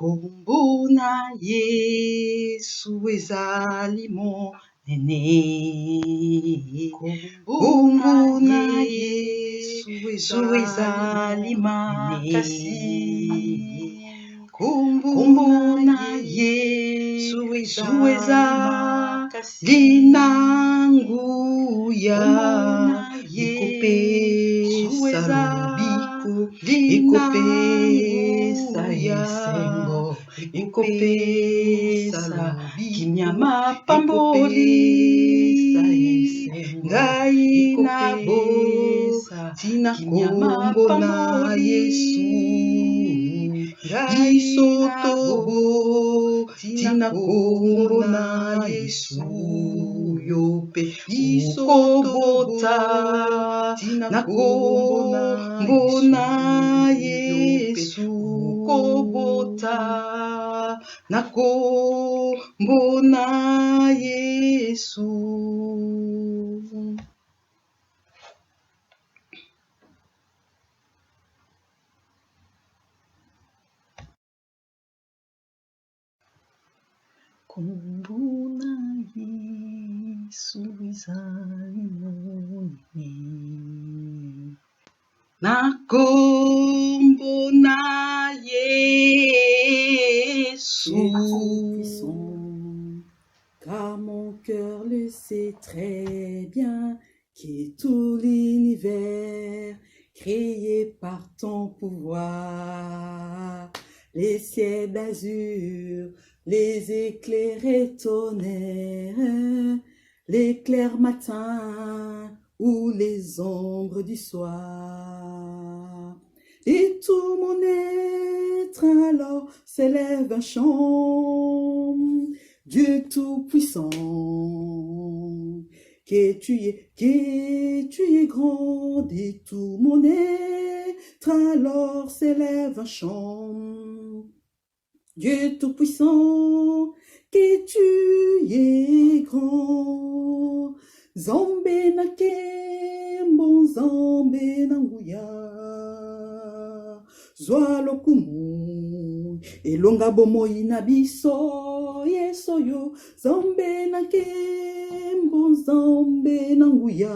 Kombo na Yesu ezali monene. Kombo na Yesu ezali makasi. Kombo na Yesu ezali na nguya. Ekopesa lobiko, ekopesa esengo, ekopesa kinyama pamboli, ngai nabo tina kombo na Yesu, biso tobo tina kombo na Yesu, yope biso tobota tina kombo na Yesu, kobota na kombo na Yesu. Kombo na Yesu ezali monene. Na kombo na Yesu. Car mon cœur le sait très bien que tout l'univers créé par ton pouvoir, les ciels d'azur, les éclairs et tonnerres, l'éclair matin ou les ombres du soir. Et tout mon être alors s'élève un chant, Dieu Tout-Puissant, que tu es grand, et tout mon être alors s'élève un chant. Dieu Tout-Puissant, que tu es grand. Zambe na kembo, zambe na nguya. Zwa lokumu, elonga bomoi na biso, yeso yo. Zambe na kembo, zambe na nguya.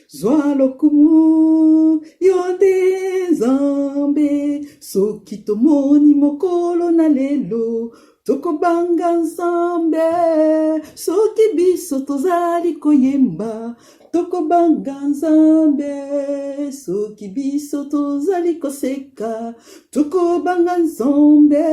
Zwa lokumu, yonde zambe. Soki tomoni mokolo na lelo, tokobanga nzambe. Soki biso tozali koyemba, tokobanga nzambe. Soki biso tozali koseka, tokobanga nzambe.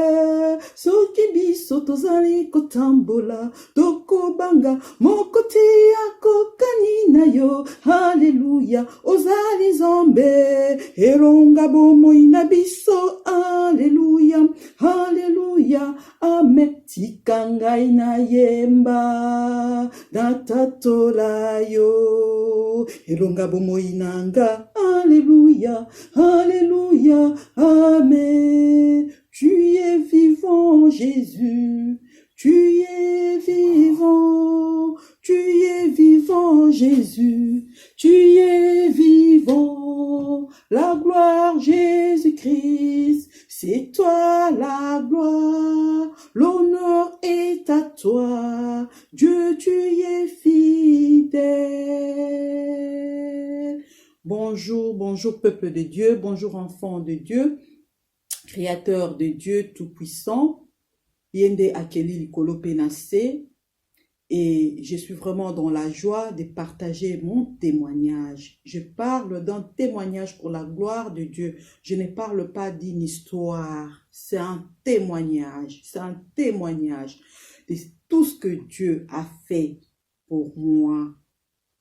Soki biso tozali kotambola, tokobanga mokoti akokani na yo. Haleluya, ozali nzambe, elonga bomoi na biso. Haleluya, haleluya, amen. Tika ngai na yemba, natatola yo, elonga bomoi nanga. Alléluia, alléluia, amen. Tu es vivant, Jésus, tu es vivant, tu es vivant, Jésus, tu es vivant. La gloire, Jésus-Christ, c'est toi la gloire, l'honneur est à toi, Dieu, tu es fidèle. Bonjour, bonjour peuple de Dieu, bonjour enfants de Dieu, créateur de Dieu Tout-Puissant, Yende Akeli Likolo Penase, et je suis vraiment dans la joie de partager mon témoignage. Je parle d'un témoignage pour la gloire de Dieu. Je ne parle pas d'une histoire. C'est un témoignage. C'est un témoignage de tout ce que Dieu a fait pour moi,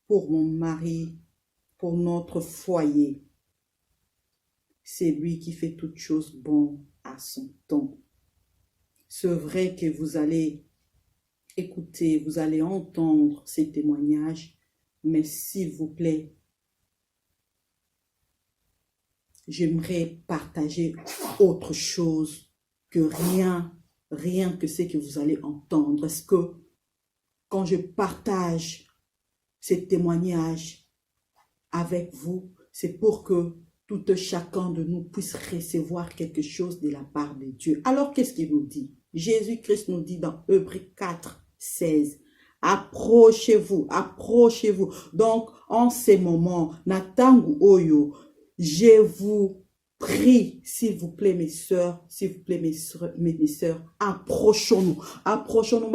pour mon mari, pour notre foyer. C'est lui qui fait toutes choses bonnes à son temps. C'est vrai que vous allez écouter, vous allez entendre ces témoignages, mais s'il vous plaît, j'aimerais partager autre chose que rien que ce que vous allez entendre. Est-ce que quand je partage ces témoignages avec vous, c'est pour que tout chacun de nous puisse recevoir quelque chose de la part de Dieu. Alors, qu'est-ce qu'il nous dit? Jésus-Christ nous dit dans Hébreux 4, 16, approchez-vous, approchez-vous. Donc, en ces moments, Natangu Oyo, je vous prie, s'il vous plaît, mes sœurs, s'il vous plaît, mes sœurs, approchons-nous, approchons-nous.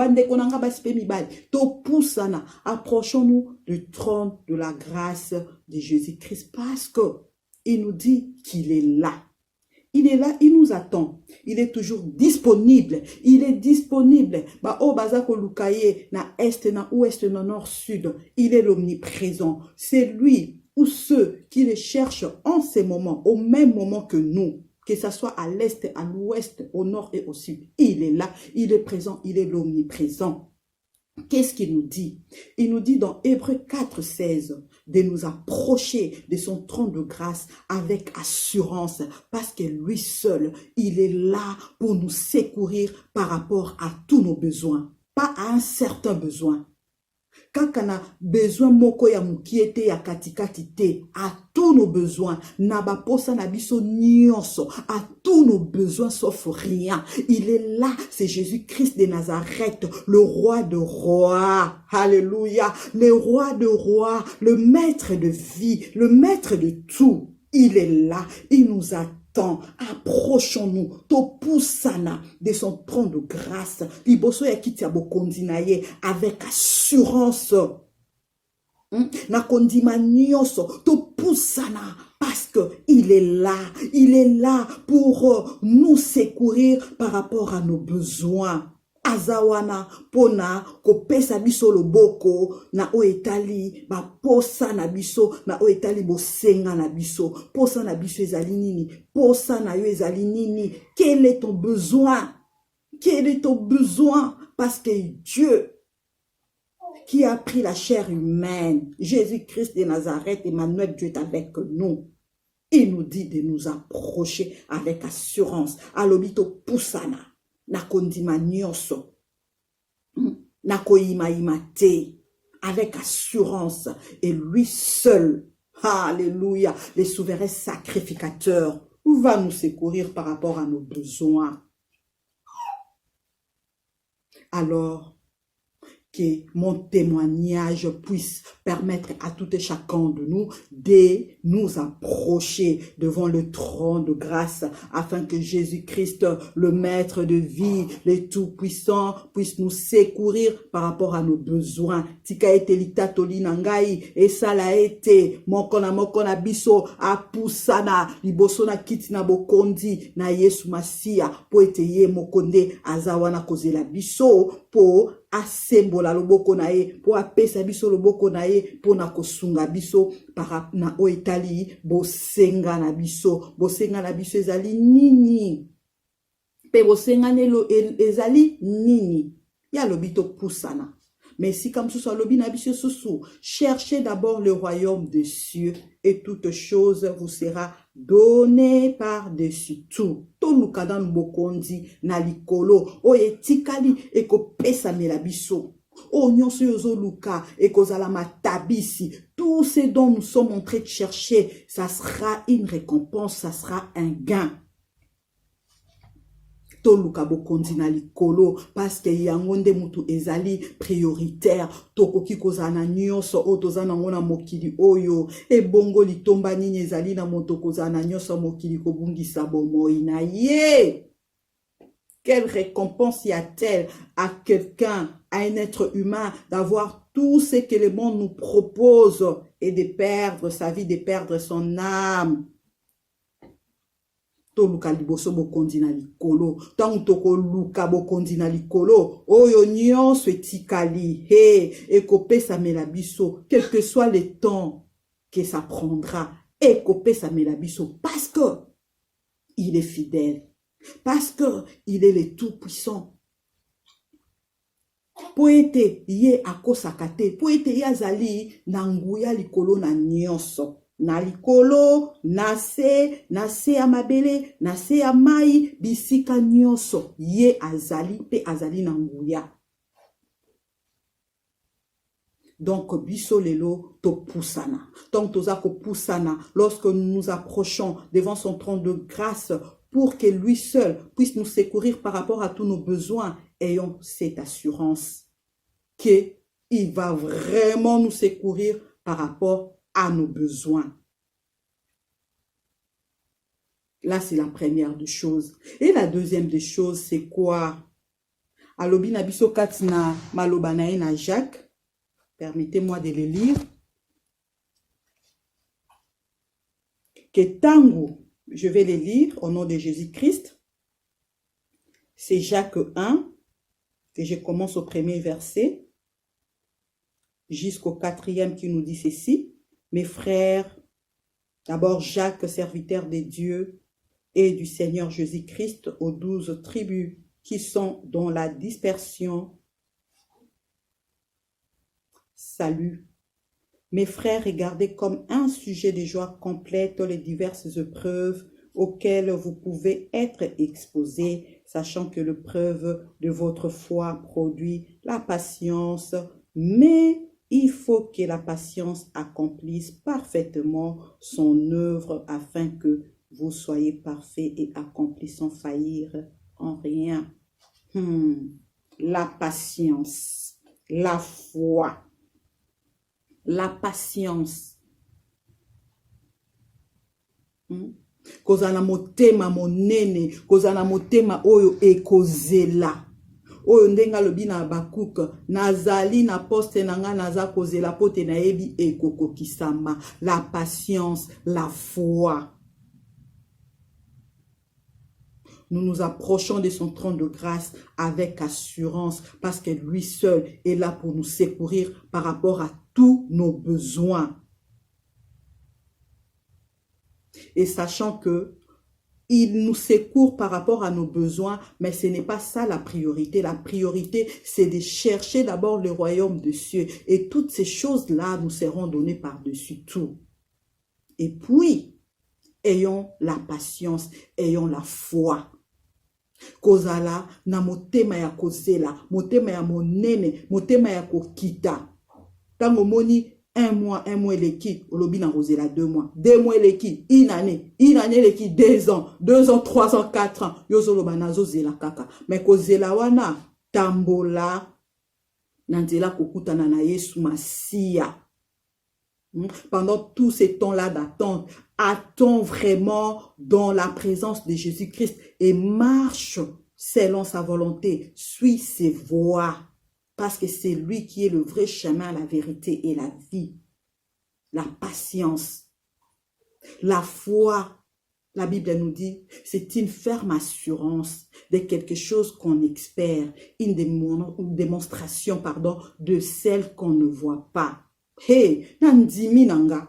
Approchons-nous du trône de la grâce de Jésus-Christ parce que il nous dit qu'il est là. Il est là, il nous attend. Il est toujours disponible. Il est disponible. Ba o bazako lukaye na est, na ouest, na nord, sud. Il est l'omniprésent. C'est lui ou ceux qui le cherchent en ces moments, au même moment que nous, que ce soit à l'est, à l'ouest, au nord et au sud. Il est là, il est présent, il est l'omniprésent. Qu'est-ce qu'il nous dit? Il nous dit dans Hébreux 4, 16 de nous approcher de son trône de grâce avec assurance parce que lui seul, il est là pour nous secourir par rapport à tous nos besoins, pas à un certain besoin. Quand on a besoin moko ya mukiete ya katikati te, à tous nos besoins, nabaposa nabiso nyonso, à tous nos besoins sauf rien. Il est là, c'est Jésus-Christ de Nazareth, le roi de rois. Alléluia, le roi de rois, le maître de vie, le maître de tout. Il est là, il nous attend. Approchons-nous, topusana de son trône de grâce, liboso ya kiti ya bokonzi na ye avec assurance. Na kondima nyonso, topusana parce que il est là pour nous secourir par rapport à nos besoins. Azawana pona kopesa biso loboko na oetali ba posa na biso na oetali bosenga na biso posa na biso ezali nini posa na yo ezali nini. Quel est ton besoin? Quel est ton besoin? Parce que Dieu qui a pris la chair humaine, Jésus-Christ de Nazareth, Emmanuel, Dieu est avec nous. Il nous dit de nous approcher avec assurance. Alobito pusana. Na kondima nyonso, na koima imate, avec assurance, et lui seul, alléluia, le souverain sacrificateur, va nous secourir par rapport à nos besoins. Alors, que mon témoignage puisse permettre à tout et chacun de nous approcher devant le trône de grâce afin que Jésus-Christ, le maître de vie, le tout-puissant, puisse nous secourir par rapport à nos besoins. Tika ete litatoli nangai, et ça l'a été, mokona biso, apusana, liboso na kiti na bokondi, na Yesu Masia, po ete ye mokonde, azawana kozela biso, po asembola loboko na ye, po apesa biso loboko na ye, po na kosunga biso, para na oetali, bosenga na biso ezali nini? Pe bosenga nelo ezali nini? Ya lobito pusana. Mais si comme ce soit lobi na biso susu, cherchez d'abord le royaume des cieux et toute chose vous sera donnée par-dessus tout. Toluka dans bokondi na likolo o etikali eko pesa mela biso. O nyonso yozo luka eko zala matabisi. Tout ce dont nous sommes en train de chercher, ça sera une récompense, ça sera un gain. Toluka bokondi na likolo parce que yango nde mutu ezali prioritaire. Tokoki kozana nyonso o tozana ngona mokili oyo e bongo litomba nini ezali na moto kozana nyonso mokili kobungisa bomoi na ye. Quelle récompense y a-t-elle à quelqu'un, à un être humain, d'avoir tout ce que le monde nous propose et de perdre sa vie, de perdre son âme? Toluka liboso bokondi na likolo, tangu toko luka bokondi na likolo, oyo nyonso etikali, ekopesa mela biso, quel que soit le temps que ça prendra, ekopesa mela biso, parce que il est fidèle, parce que il est le tout-puissant. Po ete ye akosaka te, po ete ye azali na nguya likolo na nyonso. Na likolo, na se ya mabele, na se ya mai, bisika nyonso, ye azali pe azali na nguya. Donc, biso lelo to poussana. Donc, toza ko poussana lorsque nous nous approchons devant son trône de grâce pour que lui seul puisse nous secourir par rapport à tous nos besoins. Ayons cette assurance qu'il va vraiment nous secourir par rapport à nos besoins. Là, c'est la première des choses. Et la deuxième des choses, c'est quoi? Alobi na biso katina malobanae na Jacques. Permettez-moi de le lire. Que tango, je vais le lire au nom de Jésus-Christ. C'est Jacques 1, que je commence au premier verset, jusqu'au 4e qui nous dit ceci. Mes frères, d'abord Jacques, serviteur de Dieu et du Seigneur Jésus-Christ, aux 12 tribus qui sont dans la dispersion. Salut. Mes frères, regardez comme un sujet de joie complète les diverses épreuves auxquelles vous pouvez être exposés, sachant que l'épreuve de votre foi produit la patience, mais il faut que la patience accomplisse parfaitement son œuvre afin que vous soyez parfaits et accomplis sans faillir en rien. La patience, la foi, la patience. Kozala motema monene, kozala motema oyo ekozela. Oyo ndenga lobi na Habakuk, nazali na poste nanga naza kozela pote na yebi ekokokisama. La patience, la foi. Nous nous approchons de son trône de grâce avec assurance parce que lui seul est là pour nous secourir par rapport à tous nos besoins. Et sachant que il nous secourt par rapport à nos besoins, mais ce n'est pas ça la priorité. La priorité, c'est de chercher d'abord le royaume des cieux. Et toutes ces choses-là nous seront données par-dessus tout. Et puis, ayons la patience, ayons la foi. Kozala na motema ya kozela, motema ya monene, motema ya kokita. Tango moni un mois eleki, olobi na kozela 2 mois. 2 mois eleki, une année eleki 2 ans, 2 ans, 3 ans, 4 ans. Yozo loba nazo zela kaka. Mais kozela wana tambola nanzela kokutana na Yesu Masia. Pendant tout ce temps-là d'attente, attends vraiment dans la présence de Jésus-Christ et marche selon sa volonté. Suis ses voies parce que c'est lui qui est le vrai chemin, la vérité et la vie. La patience, la foi, la Bible nous dit, c'est une ferme assurance de quelque chose qu'on espère, une démonstration, de celle qu'on ne voit pas. Hey, nandimi nanga.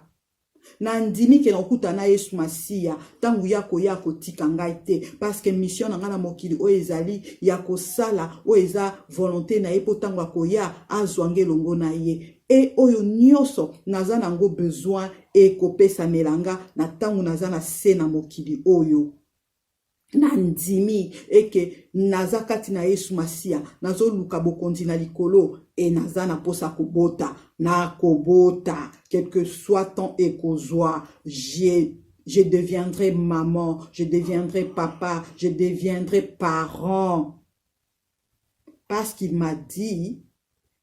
Nandimi ke nakuta na Yesu Masia tangu yako tika ngai te parce que mission nanga na mokili o ezali yako sala o eza volonté na ye po tangu akoya azwange longo na ye et oyo nyoso naza nango besoin e kopesa melanga na tangu naza na se na mokili oyo. Nandimi eke naza kati na Yesu Masia nazo luka bokonzi na likolo e naza na posa kobota na kobota quel que soit ton ekozwa je deviendrai maman, je deviendrai papa, je deviendrai parent parce qu'il m'a dit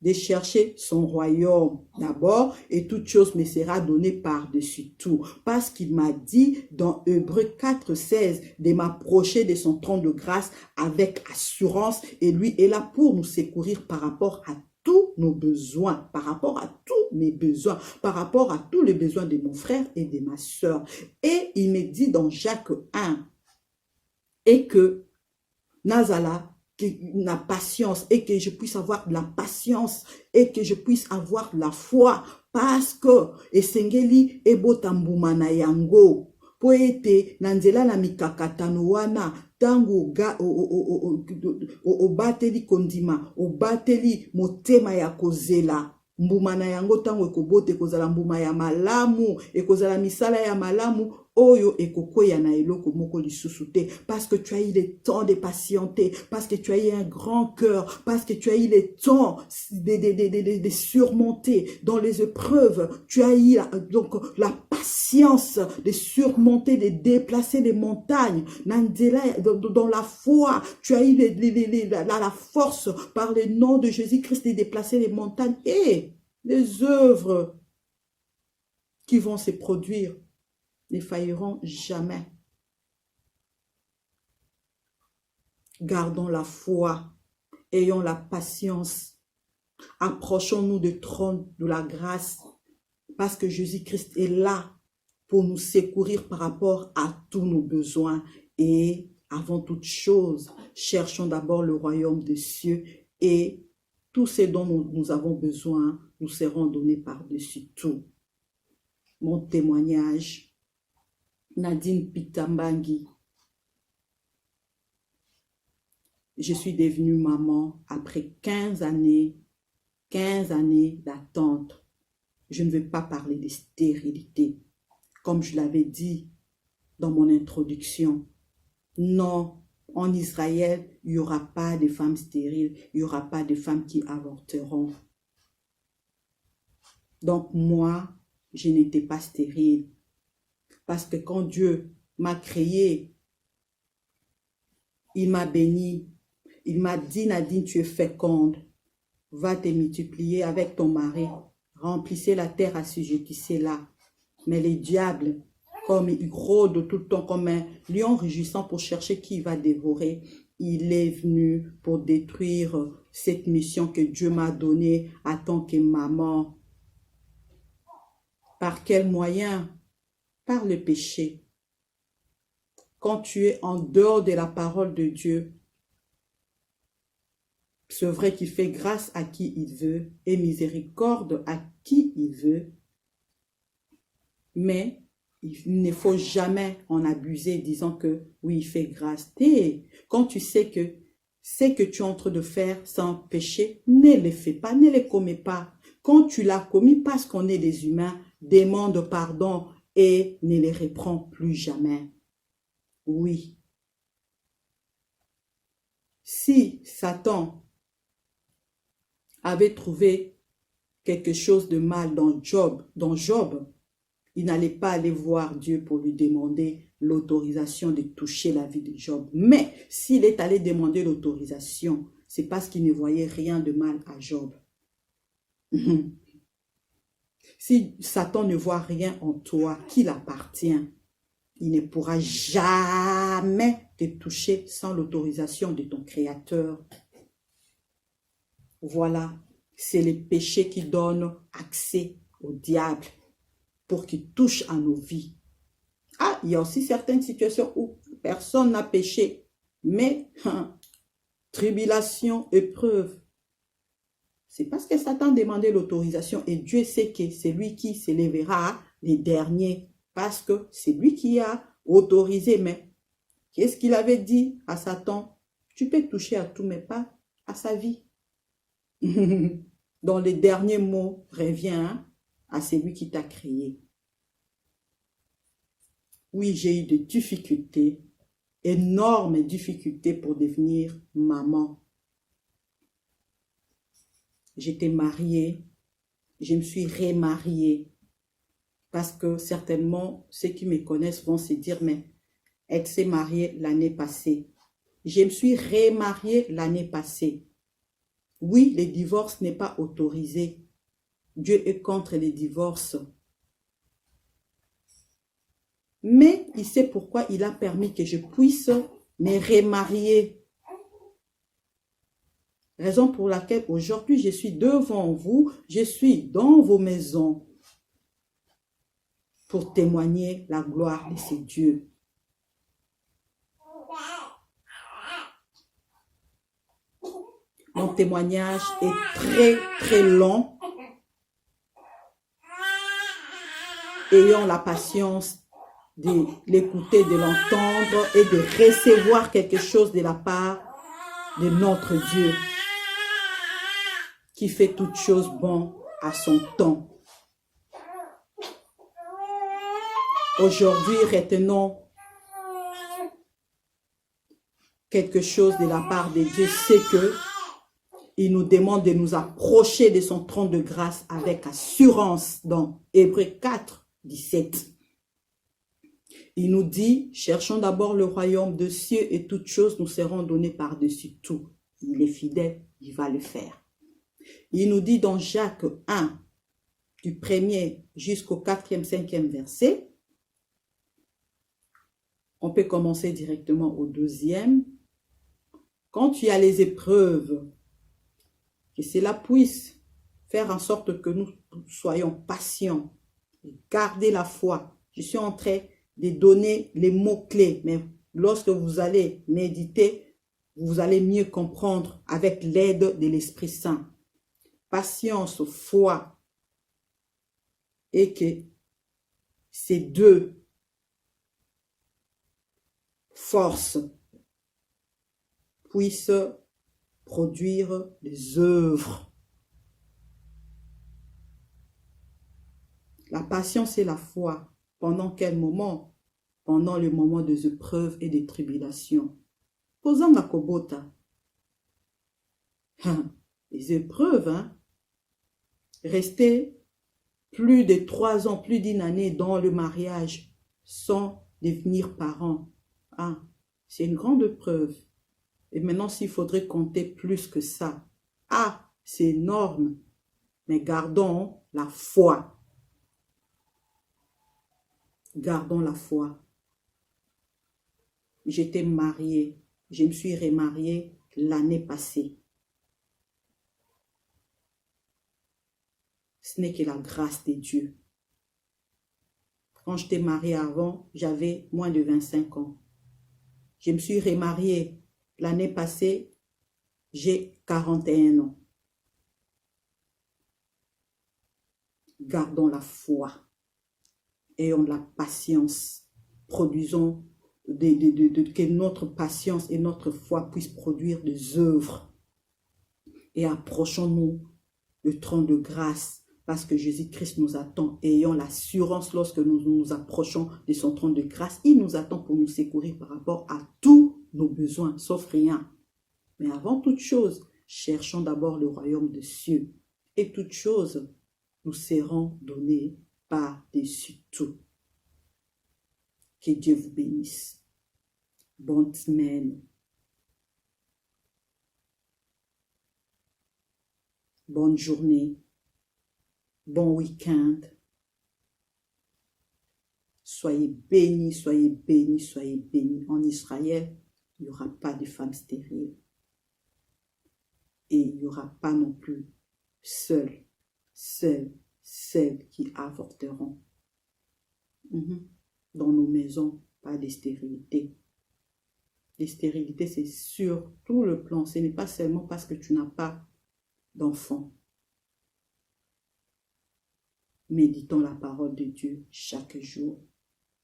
de chercher son royaume d'abord et toute chose me sera donnée par-dessus tout. Parce qu'il m'a dit dans Hébreux 4:16 de m'approcher de son trône de grâce avec assurance et lui est là pour nous secourir par rapport à tous nos besoins, par rapport à tous mes besoins, par rapport à tous les besoins de mon frère et de ma soeur. Et il me dit dans Jacques 1 et que Nazala la patience et que je puisse avoir de la patience et que je puisse avoir de la foi parce que esengeli ebotambuma na yango po ete na nzela na mikakatano wana tango obateli kondima obateli motema ya kozela mbuma na yango tango ekobote ekozala mbuma ya malamu ekozala misala ya malamu Oyo ekoko na eloko moko lisusu te. Parce que tu as eu le temps de patienter, parce que tu as eu un grand cœur, parce que tu as eu le temps de surmonter dans les épreuves. Tu as eu donc la patience de surmonter, de déplacer les montagnes. Dans la foi, tu as eu la force par le nom de Jésus-Christ de déplacer les montagnes. Et les œuvres qui vont se produire ne failliront jamais. Gardons la foi, ayons la patience, approchons-nous du trône de la grâce, parce que Jésus-Christ est là pour nous secourir par rapport à tous nos besoins. Et avant toute chose, cherchons d'abord le royaume des cieux et tout ce dont nous avons besoin nous seront donnés par-dessus tout. Mon témoignage, Nadine Pitambangi. Je suis devenue maman après 15 années d'attente. Je ne vais pas parler de stérilité. Comme je l'avais dit dans mon introduction, non, en Israël, il n'y aura pas de femmes stériles, il n'y aura pas de femmes qui avorteront. Donc moi, je n'étais pas stérile. Parce que quand Dieu m'a créé, il m'a béni. Il m'a dit, Nadine, tu es féconde. Va te multiplier avec ton mari. Remplissez la terre, assujettissez-la. Mais les diables, comme il rôde tout le temps comme un lion rugissant pour chercher qui va dévorer, il est venu pour détruire cette mission que Dieu m'a donnée en tant que maman. Par quel moyen? Par le péché. Quand tu es en dehors de la parole de Dieu, c'est vrai qu'il fait grâce à qui il veut et miséricorde à qui il veut, mais il ne faut jamais en abuser disant que oui, il fait grâce. Et quand tu sais que ce que tu es en train de faire sans péché, ne le fais pas, ne le commets pas. Quand tu l'as commis parce qu'on est des humains, demande pardon et ne les reprends plus jamais. Oui. Si Satan avait trouvé quelque chose de mal dans Job, il n'allait pas aller voir Dieu pour lui demander l'autorisation de toucher la vie de Job. Mais s'il est allé demander l'autorisation, c'est parce qu'il ne voyait rien de mal à Job. Si Satan ne voit rien en toi qui l'appartient, il ne pourra jamais te toucher sans l'autorisation de ton Créateur. Voilà, c'est le péché qui donne accès au diable pour qu'il touche à nos vies. Ah, il y a aussi certaines situations où personne n'a péché, mais tribulation, épreuve. C'est parce que Satan demandait l'autorisation et Dieu sait que c'est lui qui s'élèvera les derniers parce que c'est lui qui a autorisé. Mais qu'est-ce qu'il avait dit à Satan? Tu peux toucher à tout, mais pas à sa vie. Dans les derniers mots, reviens à celui qui t'a créé. Oui, j'ai eu des difficultés, énormes difficultés pour devenir maman. J'étais mariée, je me suis remariée. Parce que certainement, ceux qui me connaissent vont se dire, mais elle s'est mariée l'année passée. Je me suis remariée l'année passée. Oui, le divorce n'est pas autorisé. Dieu est contre les divorces. Mais il sait pourquoi il a permis que je puisse me remarier. Raison pour laquelle aujourd'hui je suis devant vous, je suis dans vos maisons pour témoigner la gloire de ces dieux. Mon témoignage est très long. Ayons la patience de l'écouter, de l'entendre et de recevoir quelque chose de la part de notre Dieu qui fait toutes choses bonnes à son temps. Aujourd'hui, retenons quelque chose de la part de Dieu, c'est que il nous demande de nous approcher de son trône de grâce avec assurance dans Hébreux 4, 17. Il nous dit, cherchons d'abord le royaume de cieux et toutes choses nous seront données par-dessus tout. Il est fidèle, il va le faire. Il nous dit dans Jacques 1, du 1er jusqu'au 4e, 5e verset, on peut commencer directement au 2e. Quand tu as les épreuves, que cela puisse faire en sorte que nous soyons patients, garder la foi. Je suis en train de donner les mots-clés, mais lorsque vous allez méditer, vous allez mieux comprendre avec l'aide de l'Esprit Saint. Patience, foi, et que ces deux forces puissent produire des œuvres. La patience et la foi, pendant quel moment? Pendant le moment des épreuves et des tribulations. Posant ma kobota. Les épreuves, hein? Rester plus de 3 ans, plus d'une année dans le mariage sans devenir parent. Ah, c'est une grande épreuve. Et maintenant, s'il faudrait compter plus que ça, ah, c'est énorme. Mais gardons la foi. Gardons la foi. J'étais mariée. Je me suis remariée l'année passée. Ce n'est que la grâce de Dieu. Quand j'étais mariée avant, j'avais moins de 25 ans. Je me suis remariée l'année passée, j'ai 41 ans. Gardons la foi. Ayons de la patience. Produisons que notre patience et notre foi puissent produire des œuvres. Et approchons-nous le trône de grâce parce que Jésus-Christ nous attend. Ayons l'assurance lorsque nous nous approchons de son trône de grâce. Il nous attend pour nous secourir par rapport à tous nos besoins, sauf rien. Mais avant toute chose, cherchons d'abord le royaume des cieux. Et toutes choses nous seront données par-dessus tout. Que Dieu vous bénisse. Bonne semaine. Bonne journée. Bon week-end. Soyez bénis, soyez bénis, soyez bénis. En Israël, il n'y aura pas de femmes stériles. Et il n'y aura pas non plus celles qui avorteront. Dans nos maisons, pas de stérilité. La stérilité, c'est sur tout le plan. Ce n'est pas seulement parce que tu n'as pas d'enfant. Méditons la parole de Dieu chaque jour.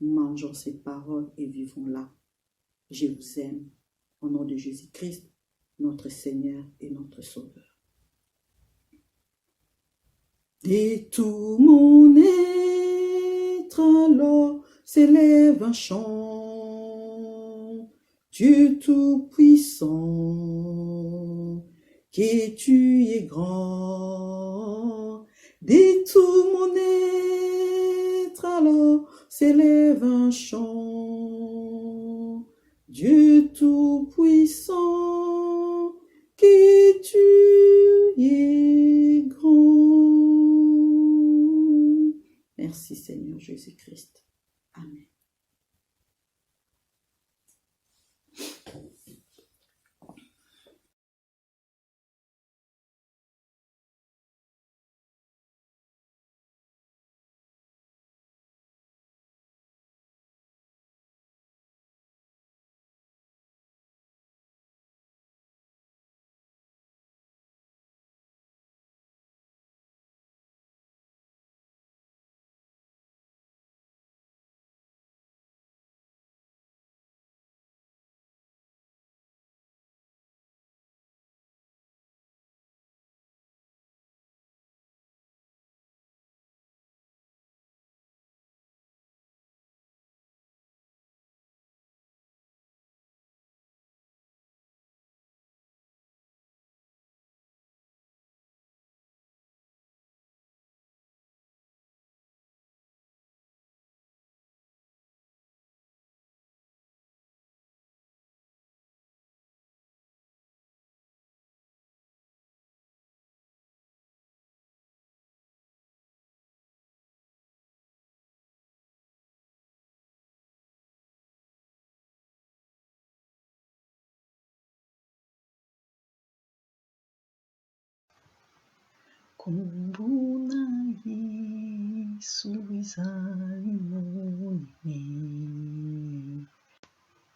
Mangeons ses paroles et vivons-la. Je vous aime. Au nom de Jésus-Christ, notre Seigneur et notre Sauveur. De tout mon être alors s'élève un chant, Dieu Tout-Puissant, que tu es grand. De tout mon être alors s'élève un chant, Dieu Tout-Puissant, que tu es grand. Merci Seigneur Jésus-Christ. Amen. Nakumbuna Yesu izali monene.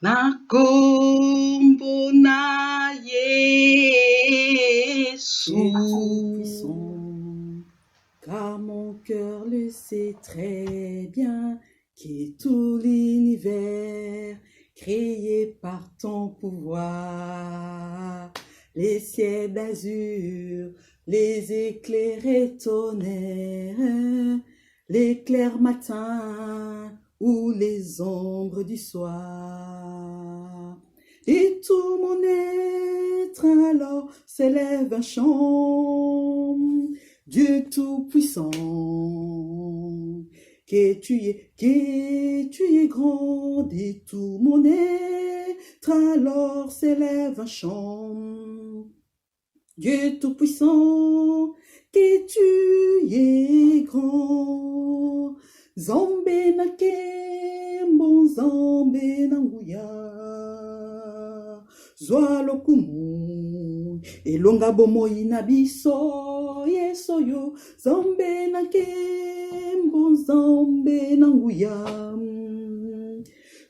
Nakumbuna Yesu. Tu es tout-puissant, car mon cœur le sait très bien, que tout l'univers créé par ton pouvoir, les ciels d'azur, les éclairs tonnerres, l'éclair matin ou les ombres du soir. Et tout mon être alors s'élève un chant, Dieu tout-puissant, que tu es grand, et tout mon être alors s'élève un chant. Dieu tout-puissant, que tu es grand, Zambé na kembo, Zambé na nguya. Zwa lokumu, elonga bomoi na biso, yeso yo, Zambe na kembo, Zambe na nguya.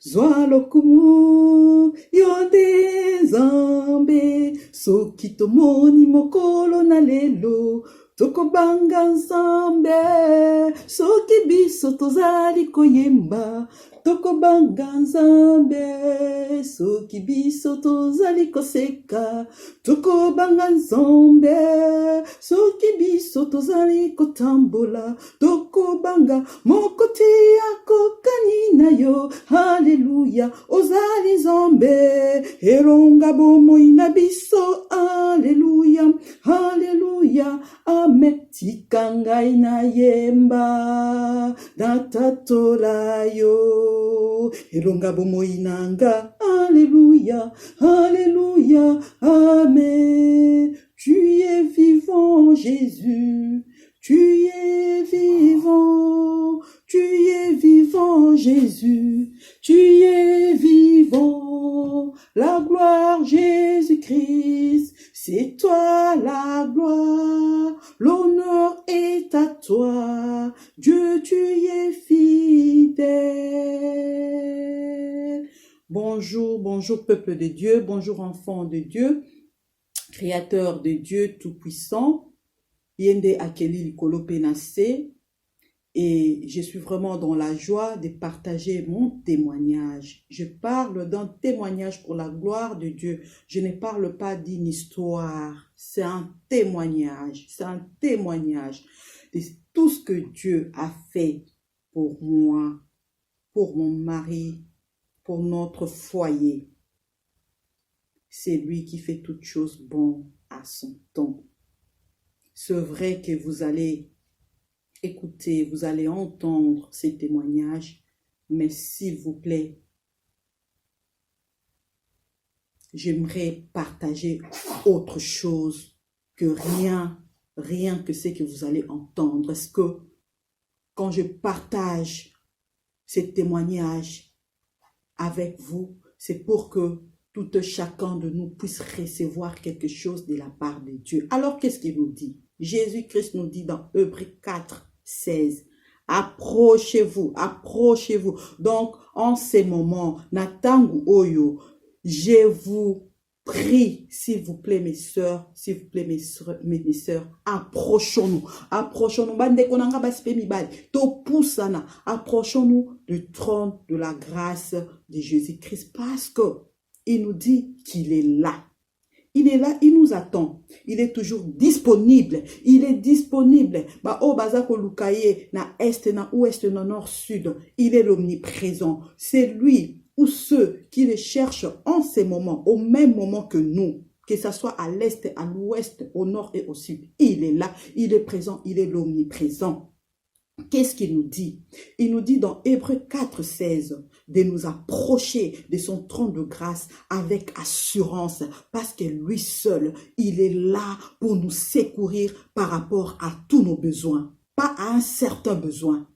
Zwa lokumu, yonde Zambe, soki tomoni mokolo na lelo, tokobanga Nzambe, soki biso tozali koyemba, tokobanga Nzambe, soki biso tozali koseka, tokobanga Nzambe, soki biso tozali kotambola, tokobanga mokoti akokani na yo, haleluya, ozali Nzambe, elonga bomoi na biso, haleluya, haleluya, amen, tika ngai na yemba, natatola yo, elonga bomoi nanga, alléluia, alléluia, amen. Tu es vivant, Jésus, tu es vivant, tu es vivant, Jésus, tu es vivant, la gloire, Jésus-Christ, c'est toi la gloire, l'honneur est à toi, Dieu, tu es fidèle. Bonjour, bonjour peuple de Dieu, bonjour enfants de Dieu, créateur de Dieu tout-puissant, Yende Akeli Likolo Penase, et je suis vraiment dans la joie de partager mon témoignage. Je parle d'un témoignage pour la gloire de Dieu. Je ne parle pas d'une histoire, c'est un témoignage de tout ce que Dieu a fait pour moi, pour mon mari, pour notre foyer. C'est lui qui fait toutes choses bonnes à son temps. C'est vrai que vous allez écouter, vous allez entendre ces témoignages, mais s'il vous plaît, j'aimerais partager autre chose que rien que ce que vous allez entendre. Est-ce que quand je partage ces témoignages avec vous, c'est pour que tout chacun de nous puisse recevoir quelque chose de la part de Dieu. Alors, qu'est-ce qu'il nous dit? Jésus-Christ nous dit dans Hébreux 4, 16, approchez-vous, approchez-vous. Donc, en ces moments, Natangu Oyo, je vous prie, s'il vous plaît, mes sœurs, s'il vous plaît, mes sœurs, approchons-nous, approchons-nous, approchons-nous du trône de la grâce de Jésus-Christ, parce que il nous dit qu'il est là. Il est là, il nous attend. Il est toujours disponible. Il est disponible. Ba o bazako lukaye na est, na ouest, na nord, sud. Il est l'omniprésent. C'est lui ou ceux qui le cherchent en ces moments, au même moment que nous, que ce soit à l'est, à l'ouest, au nord et au sud. Il est là, il est présent, il est l'omniprésent. Qu'est-ce qu'il nous dit? Il nous dit dans Hébreux 4, 16 de nous approcher de son trône de grâce avec assurance parce que lui seul, il est là pour nous secourir par rapport à tous nos besoins, pas à un certain besoin.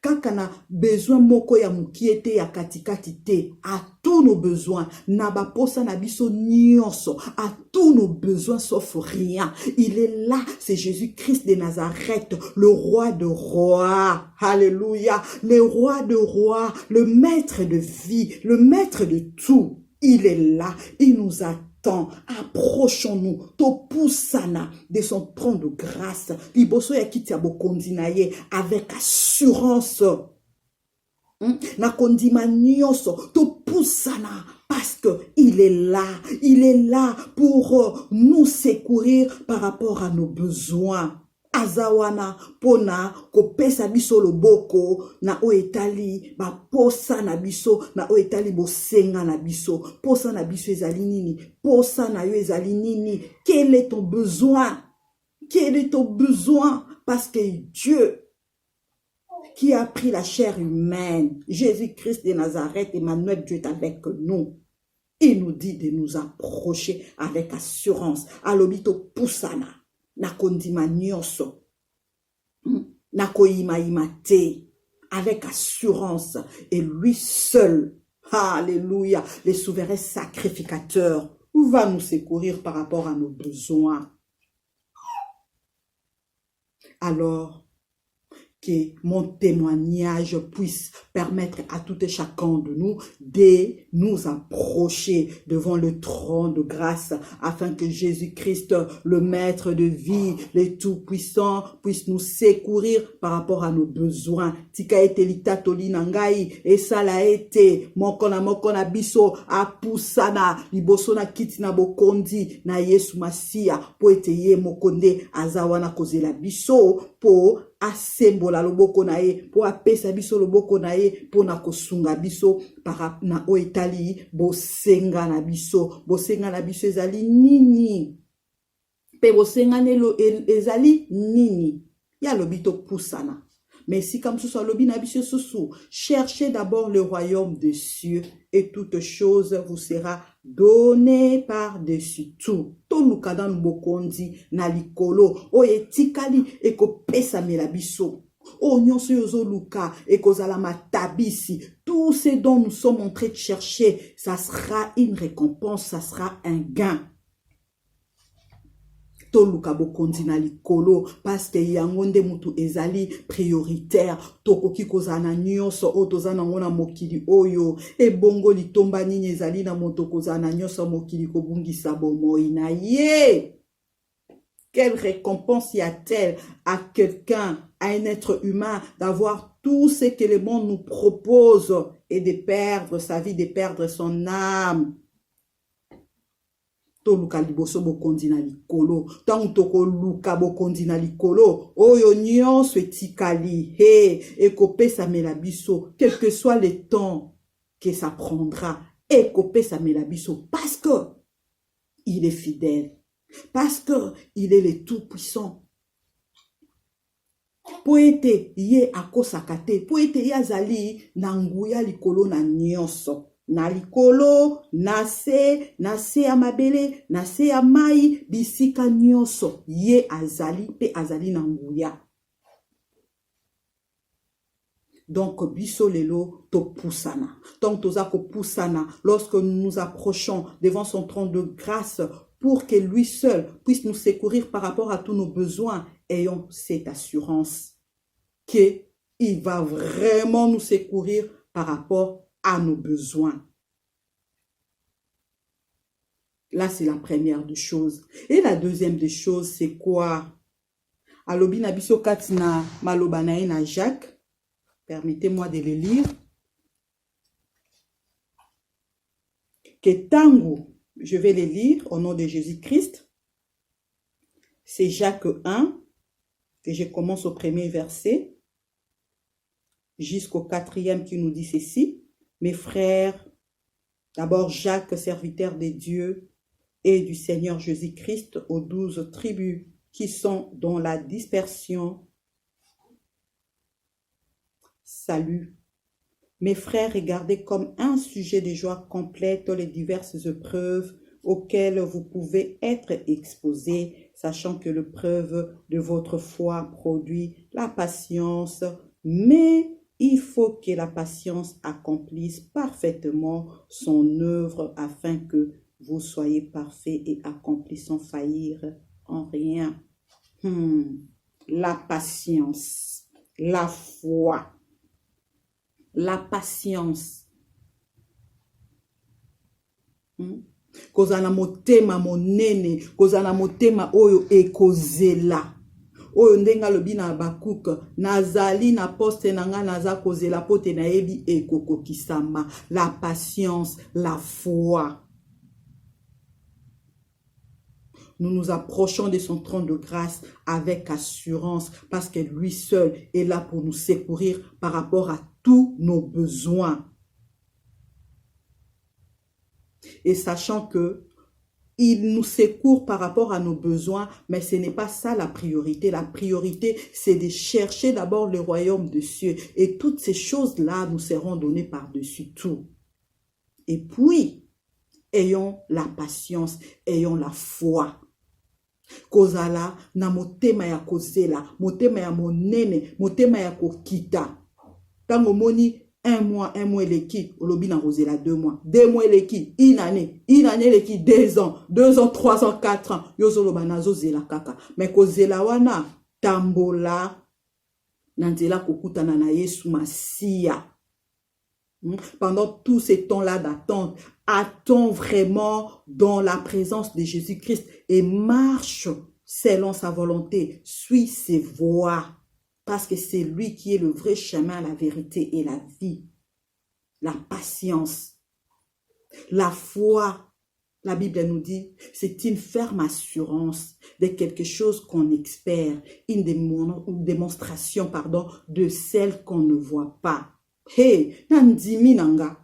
kaka na besoin moko ya mukiete ya katikati te, à tous nos besoins, na baposa na biso nyonso, à tous nos besoins sauf rien. Il est là, c'est Jésus-Christ de Nazareth, le roi de rois. Alléluia, le roi de rois, le maître de vie, le maître de tout. Il est là, il nous attend. Approchons-nous, topusana de son trône de grâce. Liboso ya kiti ya bokonzi na ye avec assurance. Na kondima nyonso, topusana parce que il est là pour nous secourir par rapport à nos besoins. Azawana pona kopesa biso loboko na oetali ba posa na biso na oetali bosenga na biso posa na biso ezali nini posa na yo ezali nini. Quel est ton besoin? Quel est ton besoin? Parce que Dieu qui a pris la chair humaine, Jésus-Christ de Nazareth, Emmanuel, Dieu est avec nous. Il nous dit de nous approcher avec assurance. Alobito pusana. Na kondima nyonso, na koima imate, avec assurance, et lui seul, alléluia, le souverain sacrificateur, va nous secourir par rapport à nos besoins. Alors, que mon témoignage puisse permettre à tout et chacun de nous approcher devant le trône de grâce afin que Jésus-Christ, le maître de vie, le tout-puissant, puisse nous secourir par rapport à nos besoins. Tika ete litatoli nangai, et ça l'a été, mokona biso, apusana, liboso na kiti na bokondi, na Yesu Masia, po ete ye mokonde, azawana kozela biso, po asembola loboko na ye, po apesa biso loboko na ye, po na kosunga biso, para na oetali, bosenga na biso ezali nini? Pe bosenga nelo ezali nini? Ya lobito pusana. Mais si comme ce soit lobi na biso susu, cherchez d'abord le royaume des cieux et toute chose vous sera donnée par-dessus tout. Toluka dan bokondi na likolo o etikali eko pesa mela biso. O nyonso yozo luka eko zala matabisi. Tout ce dont nous sommes en train de chercher, ça sera une récompense, ça sera un gain. Toluka bokondi na likolo parce que yango nde mutu ezali prioritaire. Tokoki kozana nyonso o tozana ngona mokili oyo e bongo litomba nini ezali na moto kozana nyonso mokili kobungisa bomoi na ye. Quelle récompense y a-t-elle à quelqu'un, à un être humain, d'avoir tout ce que le monde nous propose et de perdre sa vie, de perdre son âme? Toluka liboso bokondi na likolo, tangu toko luka bokondi na likolo, oyo nyonso etikali, ekopesa mela biso, quel que soit le temps que ça prendra, ekopesa mela biso, parce que il est fidèle, parce que il est le tout-puissant. Po ete ye akosakate, po ete ye azali na nguya likolo na nyonso. Na likolo, na se ya mabele, na se ya mai, bisika nyonso, ye azali, pe azali na nguya. Donc, biso lelo to pusana. Donc, tozako pusana, lorsque nous nous approchons devant son trône de grâce, pour que lui seul puisse nous secourir par rapport à tous nos besoins, ayons cette assurance qu'il va vraiment nous secourir par rapport à nos besoins. Là, c'est la première des choses. Et la deuxième des choses, c'est quoi? Alobi na biso katina malobanae na Jacques. Permettez-moi de le lire. Que tango, je vais le lire au nom de Jésus-Christ. C'est Jacques 1, que je commence au premier verset, jusqu'au 4e qui nous dit ceci. Mes frères, d'abord Jacques, serviteur de Dieu et du Seigneur Jésus-Christ, aux 12 tribus qui sont dans la dispersion. Salut. Mes frères, regardez comme un sujet de joie complète les diverses épreuves auxquelles vous pouvez être exposés, sachant que l'épreuve de votre foi produit la patience, mais il faut que la patience accomplisse parfaitement son œuvre afin que vous soyez parfaits et accomplis sans faillir en rien. La patience, la foi, la patience. Kozala motema monene, kozala motema oyo ekozela. Oyo ndenga lobi na Habakuk, nazali na poste nanga naza kozela pote na yebi ekokokisama. La patience, la foi. Nous nous approchons de son trône de grâce avec assurance parce que lui seul est là pour nous secourir par rapport à tous nos besoins. Et sachant que il nous secourt par rapport à nos besoins, mais ce n'est pas ça la priorité. La priorité, c'est de chercher d'abord le royaume des cieux. Et toutes ces choses-là nous seront données par-dessus tout. Et puis, ayons la patience, ayons la foi. Kozala na motema ya kozela, motema ya monene, motema ya kokita. Tango moni 1 mois eleki, olobi na kozela 2 mois. 2 mois eleki, une année eleki 2 ans, 2 ans, 3 ans, 4 ans. Yozoloba nazo zela kaka. Mais kozela wana tambola nanzela kokutana na Yesu Masia. Pendant tous ces temps-là d'attente, attends vraiment dans la présence de Jésus-Christ et marche selon sa volonté. Suis ses voies parce que c'est lui qui est le vrai chemin, la vérité et la vie. La patience, la foi. La Bible nous dit, c'est une ferme assurance de quelque chose qu'on espère, une démonstration, de celle qu'on ne voit pas. Hey, nandimi nanga.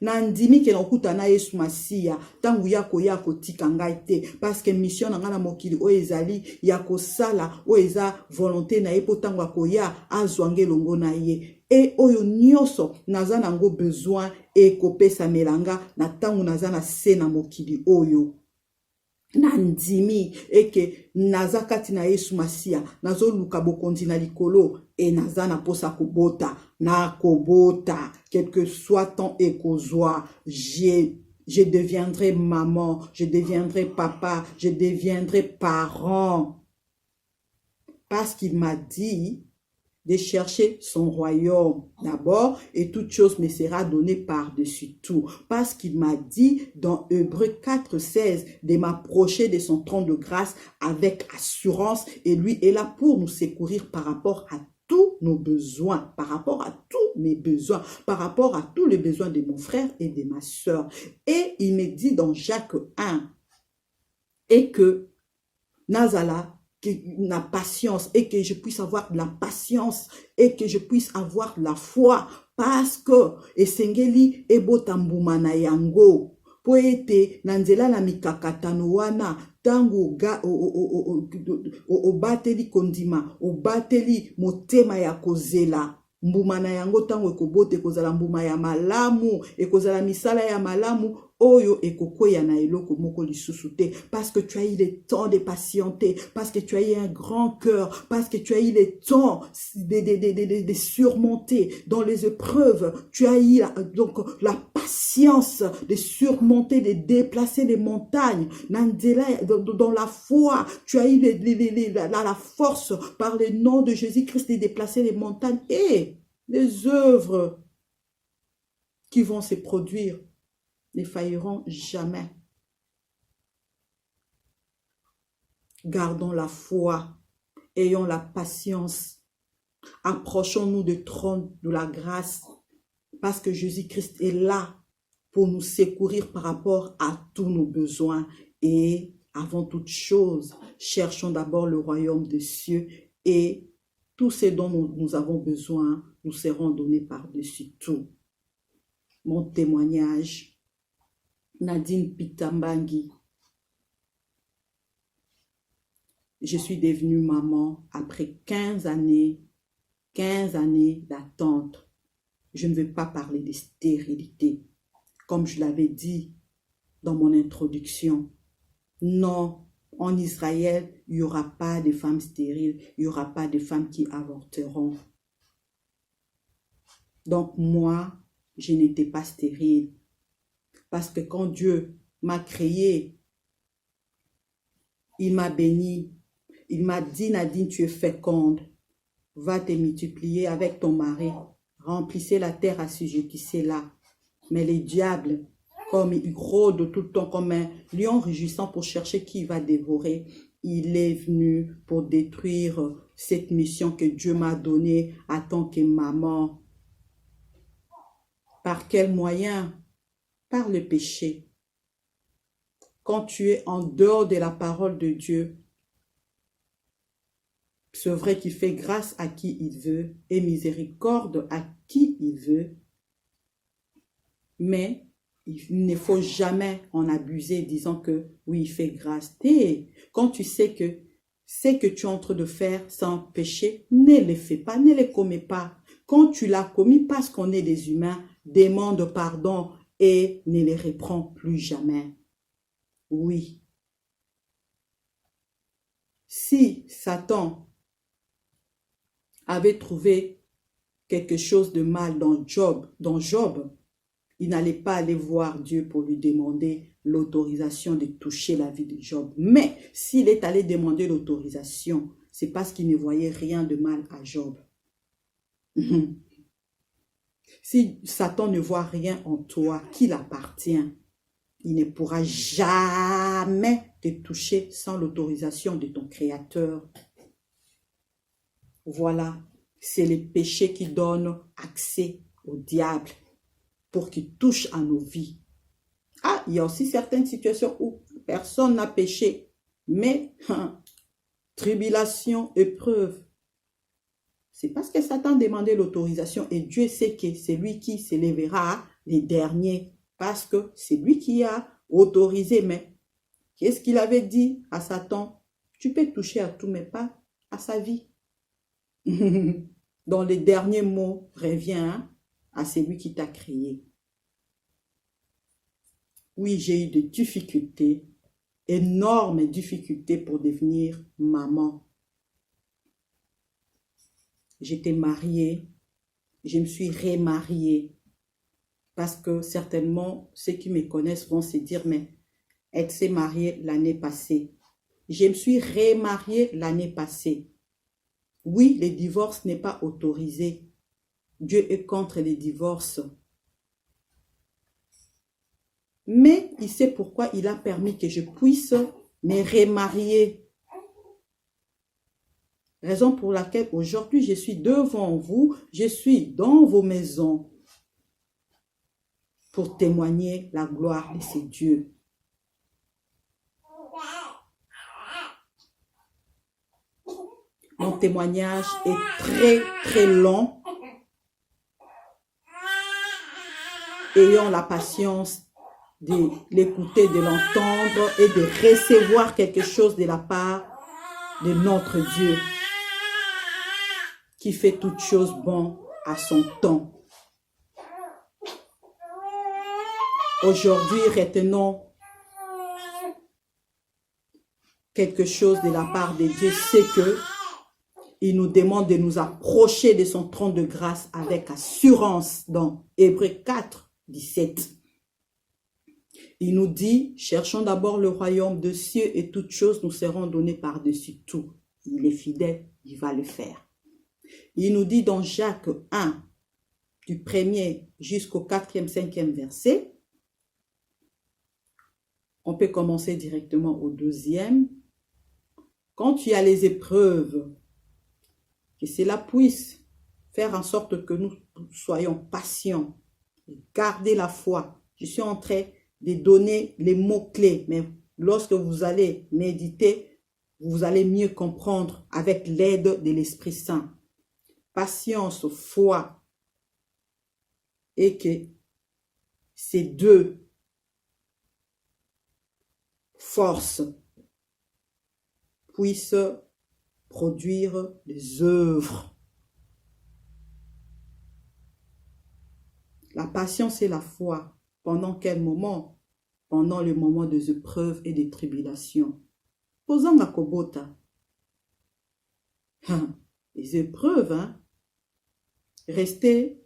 Nandimi ke nakuta na Yesu Masia tangu yako tika ngai te parce que mission nanga na mokili o ezali yako sala o eza volonté na ye po tangu akoya azwange longo na ye e oyo nyoso naza nango besoin e kopesa melanga na tangu naza na se na mokili oyo. Nandimi eke naza kati na Yesu Masia nazo luka bokonzi na likolo e naza na posa kobota na kobota quel que soit ton ekozwa je deviendrai maman, je deviendrai papa, je deviendrai parent parce qu'il m'a dit de chercher son royaume d'abord et toute chose me sera donnée par-dessus tout. Parce qu'il m'a dit dans Hébreux 4:16 de m'approcher de son trône de grâce avec assurance et lui est là pour nous secourir par rapport à tous nos besoins, par rapport à tous mes besoins, par rapport à tous les besoins de mon frère et de ma soeur. Et il me dit dans Jacques 1 et que Nazala la patience et que je puisse avoir de la patience et que je puisse avoir de la foi parce que esengeli ebotambuma na yango po ete nanzela na mikakatano wana tango obateli kondima obateli motema ya kozela mbuma na yango tango ekobote kozala mbuma ya malamu ekozala misala ya malamu oyo ekokoya na eloko moko lisusu te parce que tu as eu le temps de patienter, parce que tu as eu un grand cœur, parce que tu as eu le temps de surmonter dans les épreuves, tu as eu donc la patience de surmonter, de déplacer les montagnes dans la foi, tu as eu la force par le nom de Jésus-Christ de déplacer les montagnes et les œuvres qui vont se produire ne failliront jamais. Gardons la foi, ayons la patience, approchons-nous du trône de la grâce parce que Jésus-Christ est là pour nous secourir par rapport à tous nos besoins. Et avant toute chose, cherchons d'abord le royaume des cieux et tout ce dont nous avons besoin nous seront donnés par-dessus tout. Mon témoignage, Nadine Pitambangi. Je suis devenue maman après 15 années d'attente. Je ne veux pas parler de stérilité. Comme je l'avais dit dans mon introduction, non, en Israël, il n'y aura pas de femmes stériles, il n'y aura pas de femmes qui avorteront. Donc moi, je n'étais pas stérile. Parce que quand Dieu m'a créé, il m'a béni. Il m'a dit, Nadine, tu es féconde. Va te multiplier avec ton mari. Remplissez la terre, assujettissez-la. Mais les diables, comme il rôde tout le temps comme un lion rugissant pour chercher qui il va dévorer, il est venu pour détruire cette mission que Dieu m'a donnée en tant que maman. Par quel moyen? Par le péché. Quand tu es en dehors de la parole de Dieu, c'est vrai qu'il fait grâce à qui il veut et miséricorde à qui il veut, mais il ne faut jamais en abuser disant que oui, il fait grâce. Quand tu sais que ce que tu es en train de faire sans péché, ne le fais pas, ne le commets pas. Quand tu l'as commis parce qu'on est des humains, demande pardon et ne les reprends plus jamais. Oui. Si Satan avait trouvé quelque chose de mal dans Job, il n'allait pas aller voir Dieu pour lui demander l'autorisation de toucher la vie de Job. Mais s'il est allé demander l'autorisation, c'est parce qu'il ne voyait rien de mal à Job. Si Satan ne voit rien en toi qui l'appartient, il ne pourra jamais te toucher sans l'autorisation de ton Créateur. Voilà, c'est le péché qui donne accès au diable pour qu'il touche à nos vies. Ah, il y a aussi certaines situations où personne n'a péché, mais tribulation, épreuve. C'est parce que Satan demandait l'autorisation et Dieu sait que c'est lui qui s'élèvera les derniers parce que c'est lui qui a autorisé. Mais qu'est-ce qu'il avait dit à Satan? Tu peux toucher à tout, mais pas à sa vie. Dans les derniers mots, reviens à celui qui t'a créé. Oui, j'ai eu des difficultés, énormes difficultés pour devenir maman. J'étais mariée, je me suis remariée parce que certainement ceux qui me connaissent vont se dire, mais elle s'est mariée l'année passée. Je me suis remariée l'année passée. Oui, le divorce n'est pas autorisé. Dieu est contre les divorces. Mais il sait pourquoi il a permis que je puisse me remarier. Raison pour laquelle aujourd'hui je suis devant vous, je suis dans vos maisons pour témoigner la gloire de ces dieux. Mon témoignage est très très long. Ayons la patience de l'écouter, de l'entendre et de recevoir quelque chose de la part de notre Dieu qui fait toutes choses bonnes à son temps. Aujourd'hui, retenons quelque chose de la part de Dieu, c'est que il nous demande de nous approcher de son trône de grâce avec assurance dans Hébreux 4, 17. Il nous dit, cherchons d'abord le royaume des cieux et toutes choses nous seront données par-dessus tout. Il est fidèle, il va le faire. Il nous dit dans Jacques 1, du 1er jusqu'au 4e, 5e verset, on peut commencer directement au 2e. Quand tu as les épreuves, que cela puisse faire en sorte que nous soyons patients, garder la foi. Je suis en train de donner les mots-clés, mais lorsque vous allez méditer, vous allez mieux comprendre avec l'aide de l'Esprit Saint. Patience, foi, et que ces deux forces puissent produire des œuvres. La patience et la foi, pendant quel moment? Pendant le moment des épreuves et des tribulations. Posons la kobota. Les épreuves, restez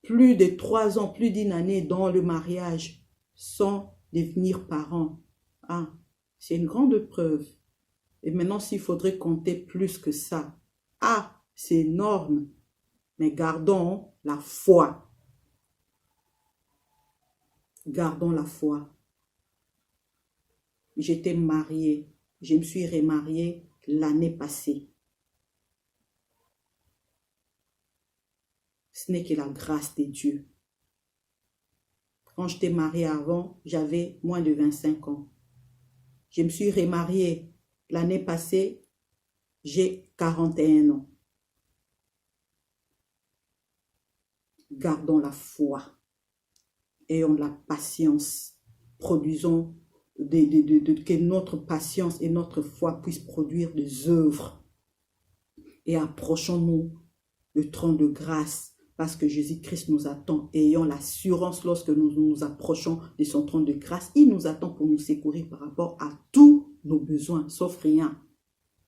plus de 3 ans, plus d'une année dans le mariage sans devenir parents. Ah, c'est une grande preuve. Et maintenant, s'il faudrait compter plus que ça, ah, c'est énorme. Mais gardons la foi. Gardons la foi. J'étais mariée. Je me suis remariée l'année passée. Ce n'est que la grâce de Dieu. Quand j'étais mariée avant, j'avais moins de 25 ans. Je me suis remariée l'année passée, j'ai 41 ans. Gardons la foi. Ayons la patience. Produisons que notre patience et notre foi puissent produire des œuvres. Et approchons-nous le trône de grâce parce que Jésus-Christ nous attend. Ayons l'assurance lorsque nous nous approchons de son trône de grâce. Il nous attend pour nous secourir par rapport à tous nos besoins, sauf rien.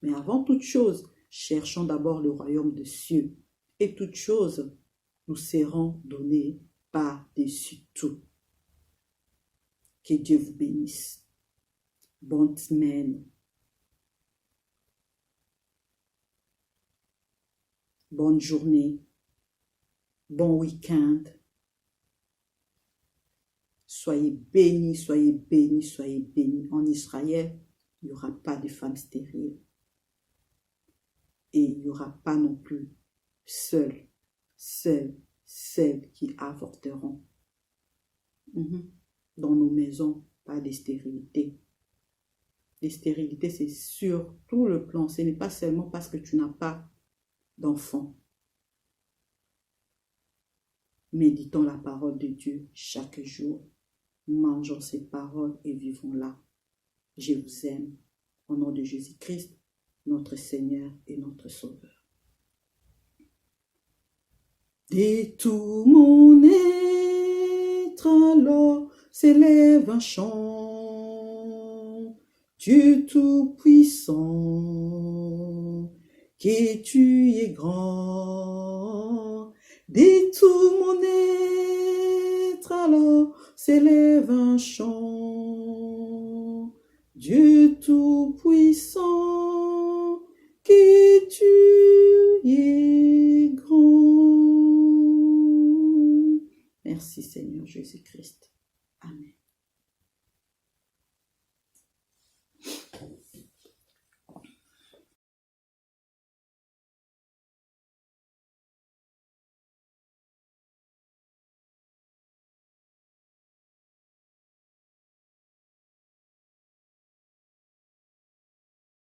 Mais avant toute chose, cherchons d'abord le royaume des cieux. Et toute chose nous seront données par-dessus tout. Que Dieu vous bénisse. Bonne semaine. Bonne journée. Bon week-end. Soyez bénis, soyez bénis, soyez bénis. En Israël, il n'y aura pas de femmes stériles. Et il n'y aura pas non plus celles qui avorteront. Dans nos maisons, pas de stérilité. Les stérilités, c'est sur tout le plan. Ce n'est pas seulement parce que tu n'as pas d'enfant. Méditons la parole de Dieu chaque jour. Mangeons ses paroles et vivons-la. Je vous aime. Au nom de Jésus-Christ, notre Seigneur et notre Sauveur. De tout mon être alors s'élève un chant, Dieu tout-puissant, que tu es grand. De tout mon être alors s'élève un chant, Dieu tout-puissant, que tu es grand. Merci Seigneur Jésus-Christ.